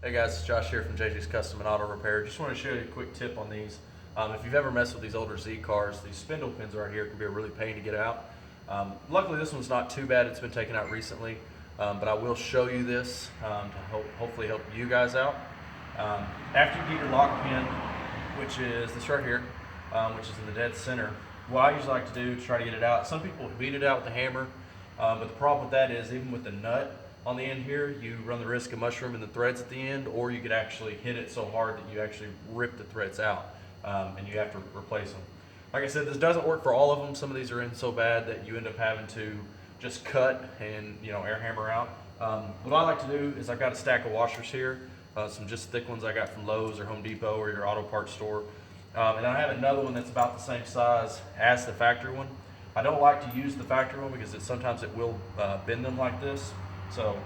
Hey guys, it's Josh here from JJ's Custom and Auto Repair. Just want to show you a quick tip on these. If you've ever messed with these older Z cars, these spindle pins right here can be a really pain to get out. Luckily this one's not too bad, it's been taken out recently, but I will show you this to hopefully help you guys out. After you get your lock pin, which is this right here, which is in the dead center, what I usually like to do to try to get it out, some people beat it out with a hammer, but the problem with that is even with the nut on the end here, you run the risk of mushrooming the threads at the end, or you could actually hit it so hard that you actually rip the threads out, and you have to replace them. Like I said, this doesn't work for all of them. Some of these are in so bad that you end up having to just cut and air hammer out. What I like to do is I've got a stack of washers here, some just thick ones I got from Lowe's or Home Depot or your auto parts store, and I have another one that's about the same size as the factory one. I don't like to use the factory one because sometimes it will bend them like this. So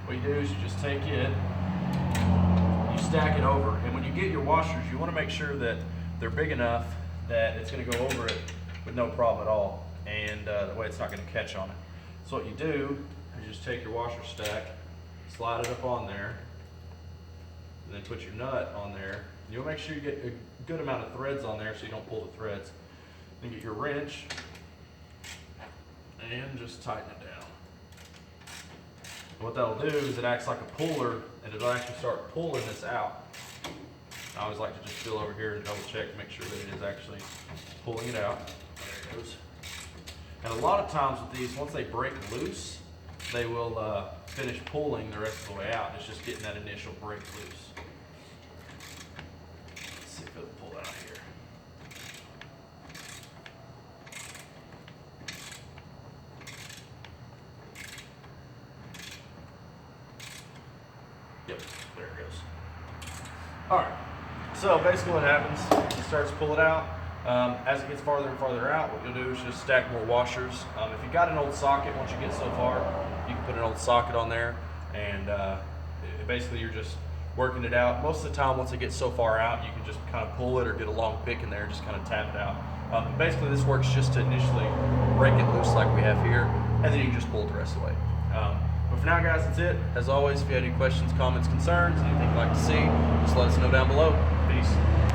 what you do is you just take it, you stack it over, and when you get your washers, you want to make sure that they're big enough that it's going to go over it with no problem at all, and that way it's not going to catch on it. So what you do is you just take your washer stack, slide it up on there, and then put your nut on there. You'll make sure you get a good amount of threads on there so you don't pull the threads. Then get your wrench and just tighten it down. What that'll do is it acts like a puller, and it'll actually start pulling this out. I always like to just feel over here and double check to make sure that it is actually pulling it out. There it goes. And a lot of times with these, once they break loose, they will finish pulling the rest of the way out. It's just getting that initial break loose. Let's see if it'll pull out here. Yep, there it goes. All right, so basically what happens, it starts to pull it out. As it gets farther and farther out, what you'll do is just stack more washers. If you've got an old socket, once you get so far, you can put an old socket on there, and basically you're just working it out. Most of the time, once it gets so far out, you can just kind of pull it or get a long pick in there and just kind of tap it out. But basically this works just to initially break it loose like we have here, and then you can just pull it the rest of the way. But for now, guys, that's it. As always, if you have any questions, comments, concerns, anything you'd like to see, just let us know down below. Peace.